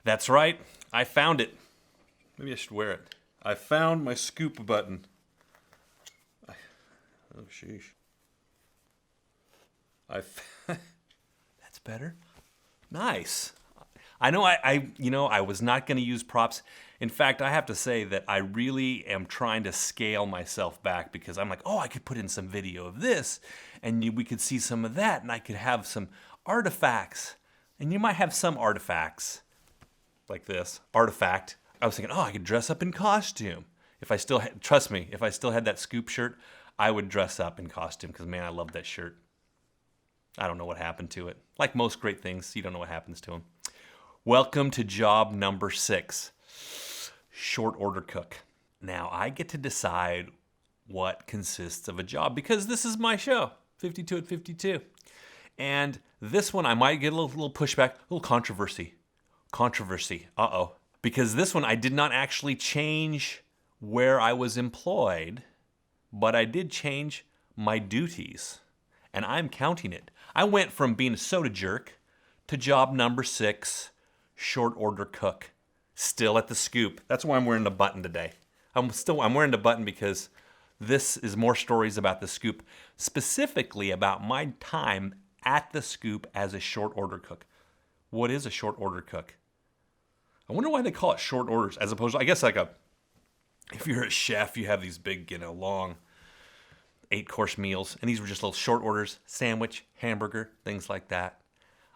That's right. I found it. Maybe I should wear it. I found my scoop button. Oh, sheesh. That's better. Nice. I know I was not going to use props. In fact, I have to say that I really am trying to scale myself back because I'm like, oh, I could put in some video of this and we could see some of that and I could have some artifacts. And you might have some artifacts like this artifact. I was thinking, oh, I could dress up in costume. If I still trust me, if I still had that scoop shirt, I would dress up in costume because man, I love that shirt. I don't know what happened to it. Like most great things, you don't know what happens to them. Welcome to job number 6, short order cook. Now I get to decide what consists of a job because this is my show, 52 at 52. And this one I might get a little pushback, a little controversy. Uh-oh. Because this one I did not actually change where I was employed, but I did change my duties. And I'm counting it. I went from being a soda jerk to job number 6, short order cook. Still at the scoop. That's why I'm wearing the button today. I'm wearing the button because this is more stories about the scoop, specifically about my time at the scoop as a short order cook. What is a short order cook? I wonder why they call it short orders as opposed to, I guess if you're a chef, you have these big, long 8-course meals, and these were just little short orders, sandwich, hamburger, things like that.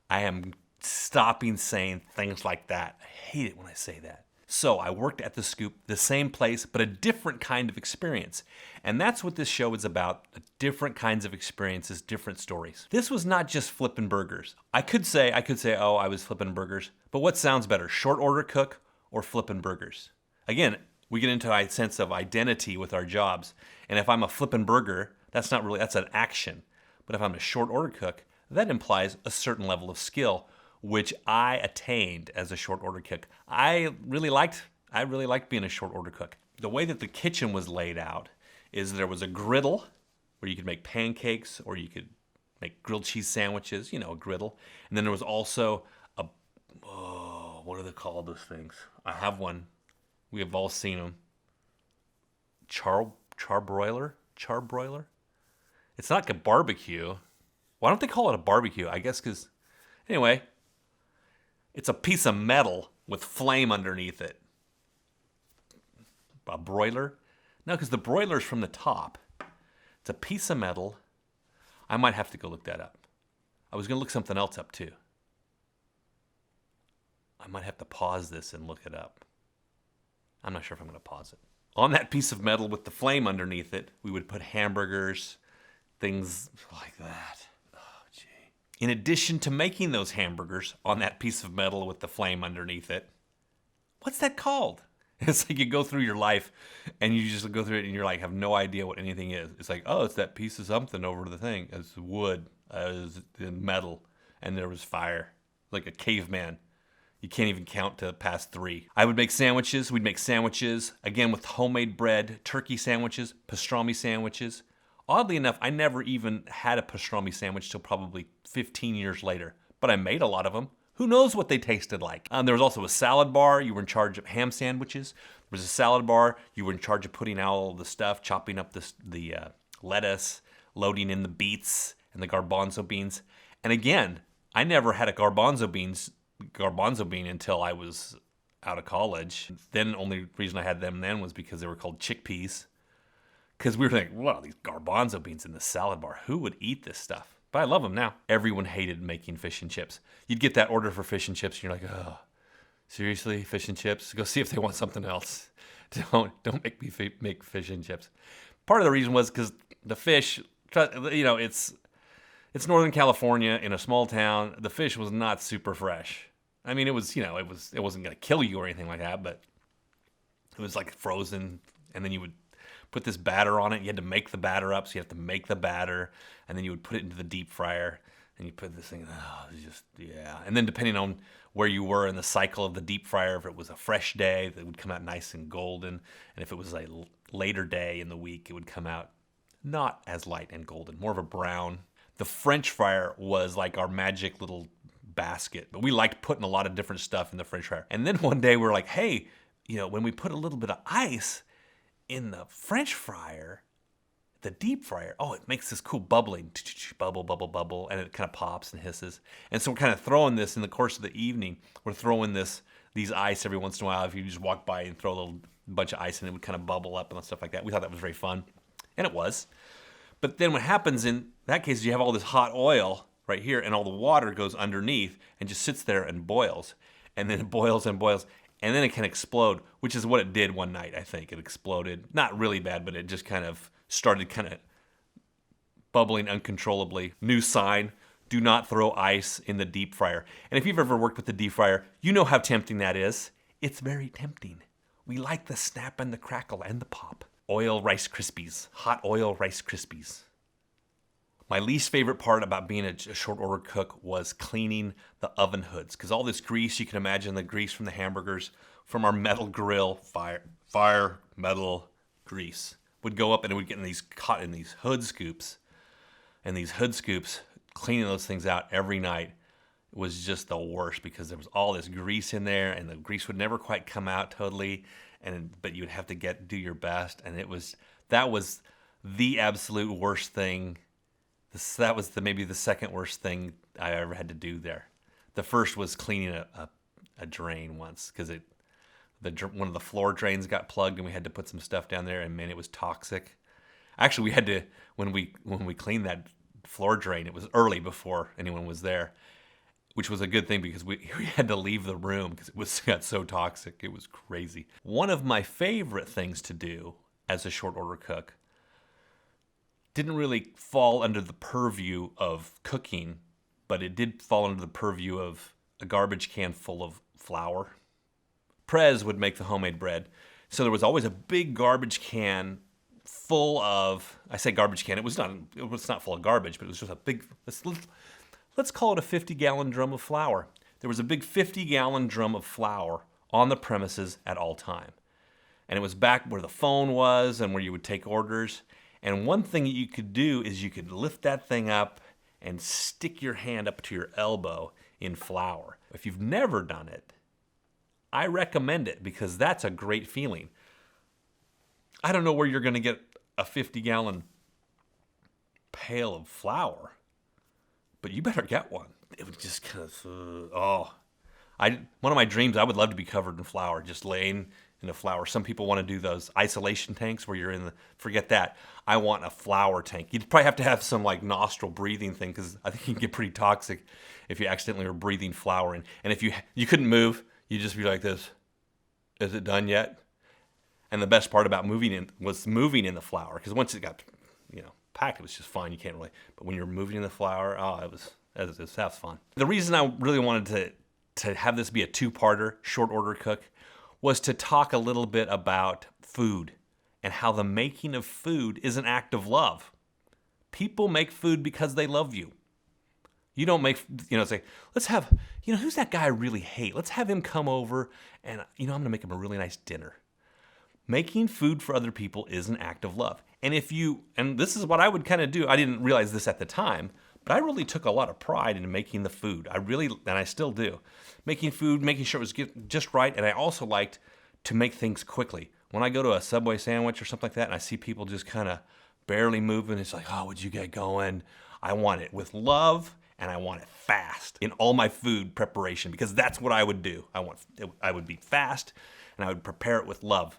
I am stopping saying things like that. I hate it when I say that. So I worked at the Scoop, the same place, but a different kind of experience. And that's what this show is about, different kinds of experiences, different stories. This was not just flipping burgers. I could say, oh, I was flipping burgers, but what sounds better, short order cook or flipping burgers? Again, we get into a sense of identity with our jobs. And if I'm a flippin' burger, that's an action. But if I'm a short order cook, that implies a certain level of skill, which I attained as a short order cook. I really liked being a short order cook. The way that the kitchen was laid out is there was a griddle where you could make pancakes or you could make grilled cheese sandwiches, a griddle. And then there was also what are they called, those things? I have one. We have all seen them. Charbroiler? It's not like a barbecue. Why don't they call it a barbecue? I guess because, anyway, it's a piece of metal with flame underneath it. A broiler? No, because the broiler's from the top. It's a piece of metal. I might have to go look that up. I was going to look something else up too. I might have to pause this and look it up. I'm not sure if I'm going to pause it. On that piece of metal with the flame underneath it, we would put hamburgers, things like that. Oh, gee. In addition to making those hamburgers on that piece of metal with the flame underneath it, what's that called? It's like you go through your life and you just go through it and you're like, have no idea what anything is. It's like, oh, it's that piece of something over the thing. It's wood, it's metal, and there was fire. Like a caveman. You can't even count to past 3. I would make sandwiches. We'd make sandwiches, again, with homemade bread, turkey sandwiches, pastrami sandwiches. Oddly enough, I never even had a pastrami sandwich till probably 15 years later. But I made a lot of them. Who knows what they tasted like? There was also a salad bar. You were in charge of ham sandwiches. There was a salad bar. You were in charge of putting out all the stuff, chopping up the lettuce, loading in the beets and the garbanzo beans. And again, I never had a garbanzo bean until I was out of college. Then the only reason I had them then was because they were called chickpeas. Because we were thinking, wow, these garbanzo beans in the salad bar. Who would eat this stuff? But I love them now. Everyone hated making fish and chips. You'd get that order for fish and chips, and you're like, oh, seriously, fish and chips? Go see if they want something else. Don't make me make fish and chips. Part of the reason was because the fish, it's Northern California in a small town. The fish was not super fresh. I mean, it wasn't going to kill you or anything like that, but it was like frozen, and then you would put this batter on it. You had to make the batter up, so you have to make the batter, and then you would put it into the deep fryer, and you put this thing, And then depending on where you were in the cycle of the deep fryer, if it was a fresh day, it would come out nice and golden, and if it was a later day in the week, it would come out not as light and golden, more of a brown. The French fryer was like our magic little basket. But we liked putting a lot of different stuff in the French fryer. And then one day we're like, hey, when we put a little bit of ice in the French fryer, the deep fryer, it makes this cool bubbling, bubble, bubble, bubble, and it kind of pops and hisses. And so we're kind of throwing this in the course of the evening. We're throwing these ice every once in a while. If you just walk by and throw a little bunch of ice and it would kind of bubble up and stuff like that. We thought that was very fun, and it was. But then what happens in that case is you have all this hot oil right here, and all the water goes underneath and just sits there and boils. And then it boils and boils, and then it can explode, which is what it did one night, I think. It exploded. Not really bad, but it just kind of started kind of bubbling uncontrollably. New sign, do not throw ice in the deep fryer. And if you've ever worked with the deep fryer, you know how tempting that is. It's very tempting. We like the snap and the crackle and the pop. Oil Rice Krispies, hot oil Rice Krispies. My least favorite part about being a short order cook was cleaning the oven hoods, because all this grease, you can imagine the grease from the hamburgers, from our metal grill, fire metal grease, would go up and it would get caught in these hood scoops. And these hood scoops, cleaning those things out every night was just the worst, because there was all this grease in there and the grease would never quite come out totally, but you would have to do your best, and that was the absolute worst thing. That was maybe the second worst thing I ever had to do there. The first was cleaning a drain once, because one of the floor drains got plugged and we had to put some stuff down there, and man, it was toxic. Actually, we had to, when we cleaned that floor drain, it was early before anyone was there, which was a good thing, because we had to leave the room because it got so toxic. It was crazy. One of my favorite things to do as a short order cook didn't really fall under the purview of cooking, but it did fall under the purview of a garbage can full of flour. Prez would make the homemade bread, so there was always a big garbage can full of, I say garbage can, it was not full of garbage, but it was just a big, let's call it a 50-gallon drum of flour. There was a big 50-gallon drum of flour on the premises at all time. And it was back where the phone was and where you would take orders. And one thing that you could do is you could lift that thing up and stick your hand up to your elbow in flour. If you've never done it, I recommend it, because that's a great feeling. I don't know where you're going to get a 50-gallon pail of flour, but you better get one. It would just kind of, one of my dreams, I would love to be covered in flour, just laying in the flour. Some people want to do those isolation tanks where you're forget that. I want a flour tank. You'd probably have to have some like nostril breathing thing, because I think you can get pretty toxic if you accidentally were breathing flour in. And if you couldn't move, you'd just be like this. Is it done yet? And the best part about moving in the flour, because once it got, packed, it was just fine. You can't really, but when you're moving in the flour, that was fun. The reason I really wanted to have this be a two-parter, short order cook, was to talk a little bit about food and how the making of food is an act of love. People make food because they love you. You don't make, say, let's have, who's that guy I really hate? Let's have him come over and, I'm going to make him a really nice dinner. Making food for other people is an act of love. And this is what I would kind of do. I didn't realize this at the time, but I really took a lot of pride in making the food. And I still do. Making food, making sure it was just right. And I also liked to make things quickly. When I go to a Subway sandwich or something like that, and I see people just kind of barely moving, it's like, would you get going? I want it with love, and I want it fast in all my food preparation, because that's what I would do. I would be fast, and I would prepare it with love.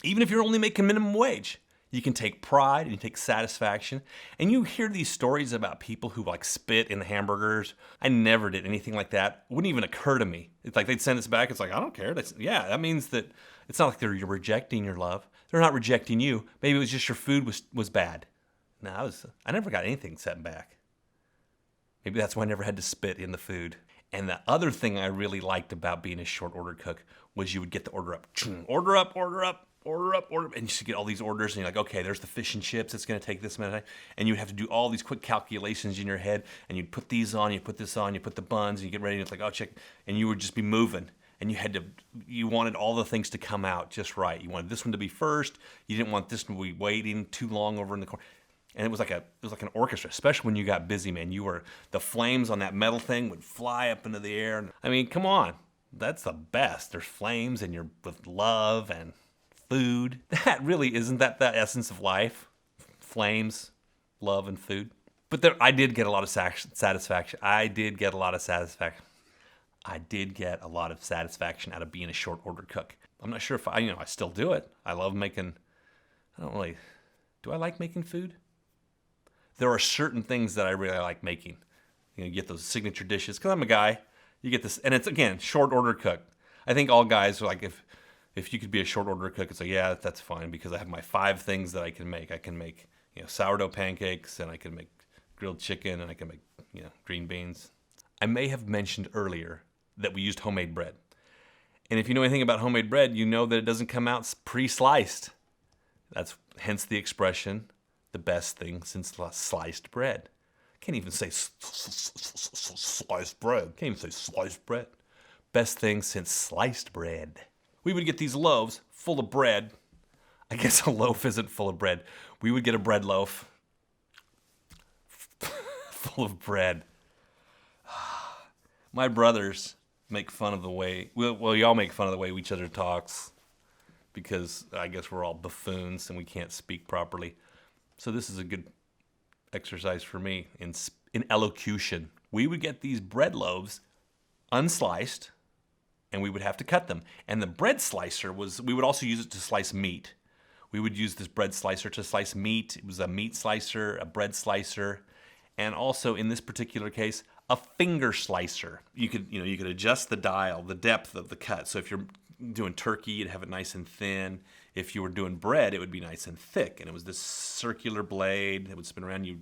Even if you're only making minimum wage, you can take pride and you take satisfaction. And you hear these stories about people who like spit in the hamburgers. I never did anything like that. It wouldn't even occur to me. It's like they'd send us back. It's like, I don't care. That means that it's not like you're rejecting your love. They're not rejecting you. Maybe it was just your food was bad. No, I never got anything sent back. Maybe that's why I never had to spit in the food. And the other thing I really liked about being a short order cook was you would get the order up. Order up, order up. Order up, and you should get all these orders, and you're like, okay, there's the fish and chips, it's going to take this minute, and you'd have to do all these quick calculations in your head, and you'd put these on, you put this on, you put the buns, and you get ready, and it's like, check, and you would just be moving, and you wanted all the things to come out just right. You wanted this one to be first, you didn't want this one to be waiting too long over in the corner. And it was like an orchestra, especially when you got busy, man. The flames on that metal thing would fly up into the air. I mean, come on. That's the best. There's flames and you're with love and food. That really isn't that the essence of life? Flames, love, and food. But I did get a lot of satisfaction. I did get a lot of satisfaction out of being a short order cook. I'm not sure if I still do it. I love making, do I like making food? There are certain things that I really like making. You get those signature dishes, because I'm a guy. You get this, and it's, again, short order cook. I think all guys are like, if you could be a short order cook, it's like, yeah, that's fine, because I have my 5 things that I can make. I can make, sourdough pancakes, and I can make grilled chicken, and I can make, green beans. I may have mentioned earlier that we used homemade bread. And if you know anything about homemade bread, you know that it doesn't come out pre-sliced. That's hence the expression, the best thing since sliced bread. Can't even say sliced bread. Can't even say sliced bread. Best thing since sliced bread. We would get these loaves full of bread. I guess a loaf isn't full of bread. We would get a bread loaf full of bread. My brothers make fun of the way, y'all make fun of the way each other talks, because I guess we're all buffoons and we can't speak properly. So this is a good exercise for me in elocution. We would get these bread loaves unsliced, and we would have to cut them. And the bread slicer we would also use it to slice meat. We would use this bread slicer to slice meat. It was a meat slicer, a bread slicer, and also in this particular case, a finger slicer. You could adjust the dial, the depth of the cut. So if you're doing turkey, you'd have it nice and thin. If you were doing bread, it would be nice and thick. And it was this circular blade that would spin around. You'd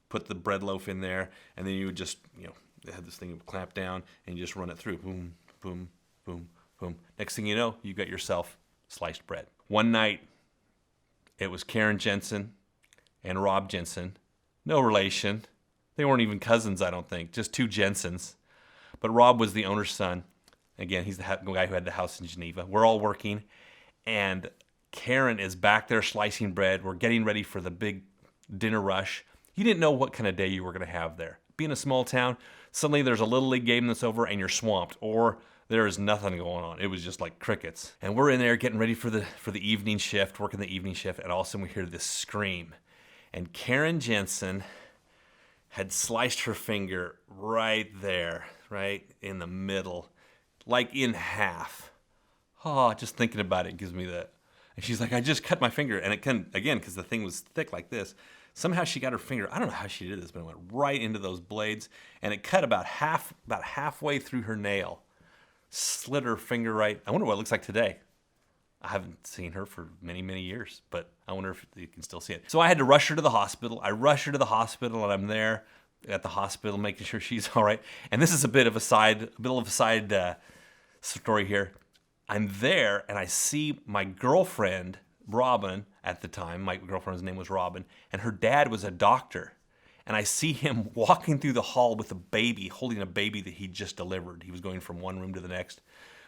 put the bread loaf in there, and then you would just, have this thing that would clamp down, and you just run it through. Boom, boom, boom, boom. Next thing you know, you got yourself sliced bread. One night, it was Karen Jensen and Rob Jensen. No relation. They weren't even cousins, I don't think. Just 2 Jensens. But Rob was the owner's son. Again, he's the guy who had the house in Geneva. We're all working, and Karen is back there slicing bread. We're getting ready for the big dinner rush. You didn't know what kind of day you were going to have there. Being a small town, suddenly there's a Little League game that's over and you're swamped, or there is nothing going on. It was just like crickets. And we're in there getting ready for the evening shift, working the evening shift, and all of a sudden we hear this scream. And Karen Jensen had sliced her finger right there, right in the middle, like in half. Oh, just thinking about it gives me that. And she's like, I just cut my finger. And it can, again, because the thing was thick like this, somehow she got her finger, I don't know how she did this, but it went right into those blades, and it cut about halfway through her nail. Slit her finger right. I wonder what it looks like today. I haven't seen her for many, many years, but I wonder if you can still see it. So I had to rush her to the hospital. I rush her to the hospital, and I'm there at the hospital making sure she's all right. And this is a bit of a side story here. I'm there, and I see my girlfriend, Robin, at the time. My girlfriend's name was Robin, and her dad was a doctor. And I see him walking through the hall with a baby, holding a baby that he just delivered. He was going from one room to the next,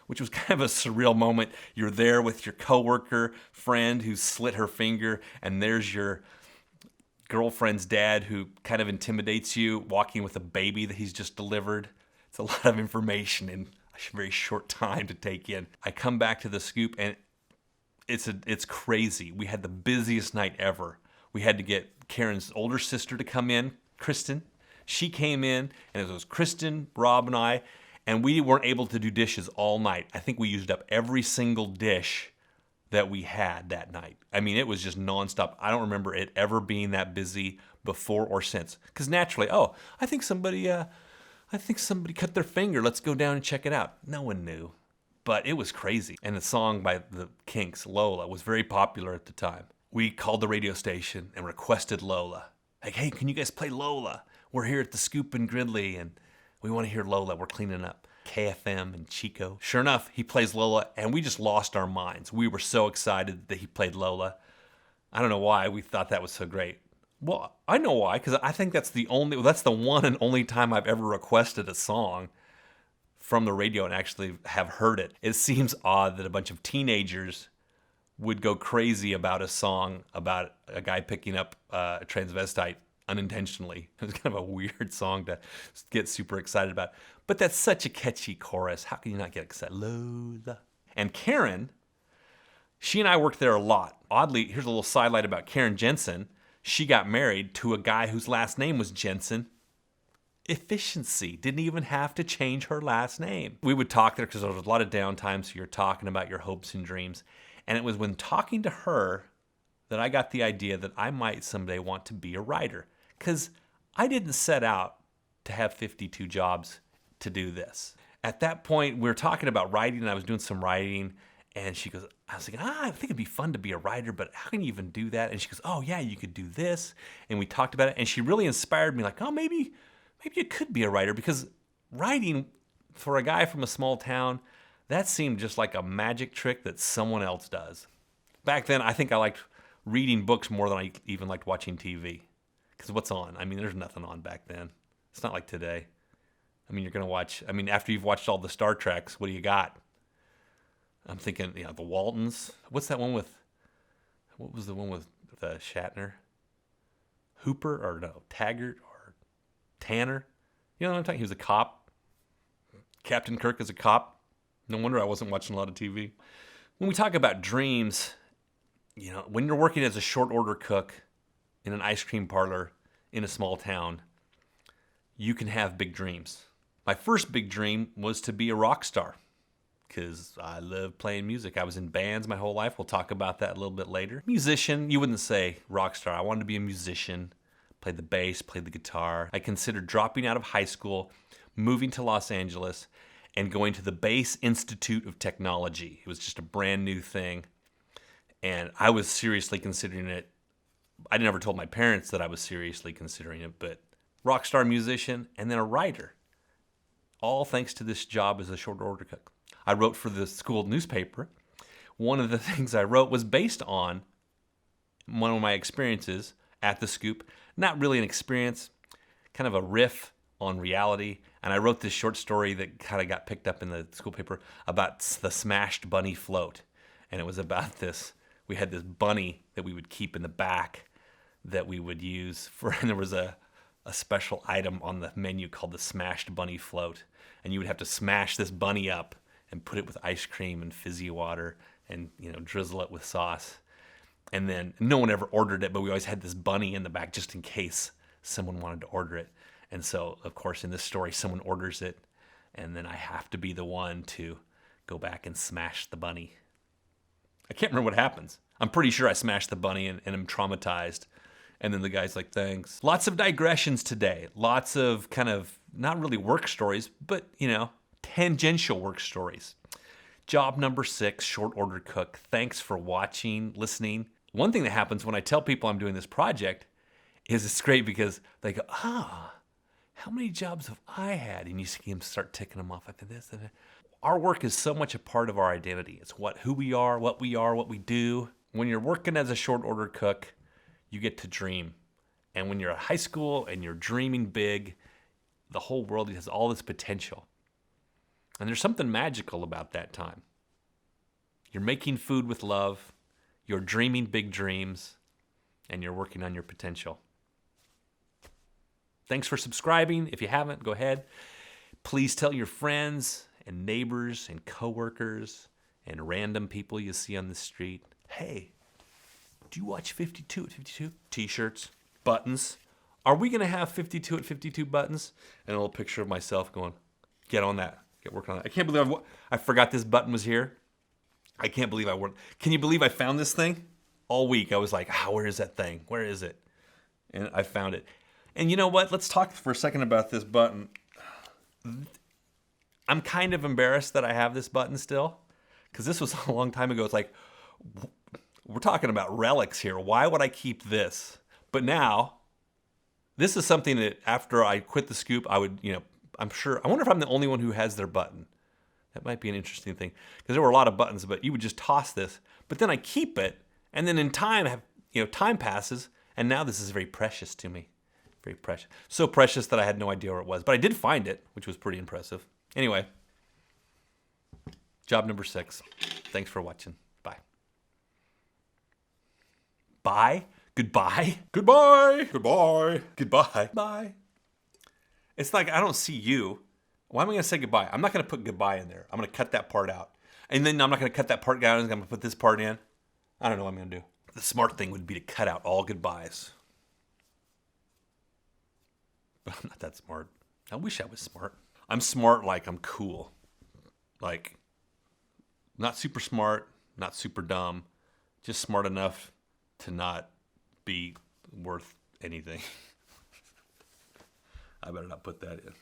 which was kind of a surreal moment. You're there with your coworker friend who slit her finger, and there's your girlfriend's dad who kind of intimidates you, walking with a baby that he's just delivered. It's a lot of information in a very short time to take in. I come back to the scoop, and it's crazy. We had the busiest night ever. We had to get Karen's older sister to come in, Kristen. She came in, and it was Kristen, Rob, and I, and we weren't able to do dishes all night. I think we used up every single dish that we had that night. I mean, it was just nonstop. I don't remember it ever being that busy before or since. Because naturally, I think somebody cut their finger. Let's go down and check it out. No one knew. But it was crazy. And the song by the Kinks, Lola, was very popular at the time. We called the radio station and requested Lola. Like, hey, can you guys play Lola? We're here at the Scoop in Gridley, and we want to hear Lola. We're cleaning up. KFM and Chico. Sure enough, he plays Lola, and we just lost our minds. We were so excited that he played Lola. I don't know why we thought that was so great. Well, I know why, because I think that's the one and only time I've ever requested a song from the radio and actually have heard it. It seems odd that a bunch of teenagers would go crazy about a song about a guy picking up a transvestite unintentionally. It was kind of a weird song to get super excited about. But that's such a catchy chorus. How can you not get excited? Lola. And Karen, she and I worked there a lot. Oddly, here's a little sidelight about Karen Jensen. She got married to a guy whose last name was Jensen. Efficiency. Didn't even have to change her last name. We would talk there because there was a lot of downtime, so you're talking about your hopes and dreams. And it was when talking to her that I got the idea that I might someday want to be a writer. Because I didn't set out to have 52 jobs to do this. At that point, we were talking about writing, and I was doing some writing, and she goes, I was thinking, I think it'd be fun to be a writer, but how can you even do that? And she goes, oh yeah, you could do this. And we talked about it, and she really inspired me, like, oh, maybe you could be a writer, because writing for a guy from a small town, that seemed just like a magic trick that someone else does. Back then, I think I liked reading books more than I even liked watching TV. Because what's on? I mean, there's nothing on back then. It's not like today. I mean, you're going to watch, after you've watched all the Star Treks, what do you got? I'm thinking, the Waltons. What's that one with, what was the one with Shatner? Hooper, or no, Taggart, or Tanner? You know what I'm talking? He was a cop. Captain Kirk is a cop. No wonder I wasn't watching a lot of TV. When we talk about dreams, when you're working as a short order cook in an ice cream parlor in a small town, you can have big dreams. My first big dream was to be a rock star because I love playing music. I was in bands my whole life. We'll talk about that a little bit later. Musician, you wouldn't say rock star. I wanted to be a musician, play the bass, play the guitar. I considered dropping out of high school, moving to Los Angeles, and going to the Bass Institute of Technology. It was just a brand new thing. And I was seriously considering it. I never told my parents that I was seriously considering it, but rock star musician and then a writer. All thanks to this job as a short order cook. I wrote for the school newspaper. One of the things I wrote was based on one of my experiences at the Scoop. Not really an experience, kind of a riff on reality. And I wrote this short story that kind of got picked up in the school paper about the smashed bunny float. And it was about this. We had this bunny that we would keep in the back that we would use for, and there was a special item on the menu called the smashed bunny float. And you would have to smash this bunny up and put it with ice cream and fizzy water and, drizzle it with sauce. And then no one ever ordered it, but we always had this bunny in the back just in case someone wanted to order it. And so, of course, in this story, someone orders it, and then I have to be the one to go back and smash the bunny. I can't remember what happens. I'm pretty sure I smashed the bunny and am traumatized. And then the guy's like, thanks. Lots of digressions today. Lots of kind of, not really work stories, but, tangential work stories. Job number 6, short order cook. Thanks for watching, listening. One thing that happens when I tell people I'm doing this project is it's great because they go, how many jobs have I had? And you see them start ticking them off. I did this. Our work is so much a part of our identity. It's who we are, what we do. When you're working as a short order cook, you get to dream. And when you're at high school and you're dreaming big, the whole world has all this potential. And there's something magical about that time. You're making food with love, you're dreaming big dreams, and you're working on your potential. Thanks for subscribing. If you haven't, go ahead. Please tell your friends and neighbors and coworkers and random people you see on the street, hey, do you watch 52 at 52? T-shirts, buttons. Are we going to have 52 at 52 buttons? And a little picture of myself going, get on that. Get working on that. I can't believe I forgot this button was here. I can't believe I worked. Can you believe I found this thing? All week I was like, where is that thing? Where is it? And I found it. And you know what? Let's talk for a second about this button. I'm kind of embarrassed that I have this button still, because this was a long time ago. It's like, we're talking about relics here. Why would I keep this? But now, this is something that after I quit the Scoop, I would, I'm sure, I wonder if I'm the only one who has their button. That might be an interesting thing, because there were a lot of buttons, but you would just toss this. But then I keep it, and then in time, time passes, and now this is very precious to me. Very precious. So precious that I had no idea where it was. But I did find it, which was pretty impressive. Anyway, job number 6. Thanks for watching. Bye. Bye? Goodbye? Goodbye. Goodbye. Goodbye. Bye. It's like I don't see you. Why am I going to say goodbye? I'm not going to put goodbye in there. I'm going to cut that part out. And then I'm not going to cut that part down. I'm going to put this part in. I don't know what I'm going to do. The smart thing would be to cut out all goodbyes. But I'm not that smart. I wish I was smart. I'm smart like I'm cool. Like, not super smart, not super dumb. Just smart enough to not be worth anything. I better not put that in.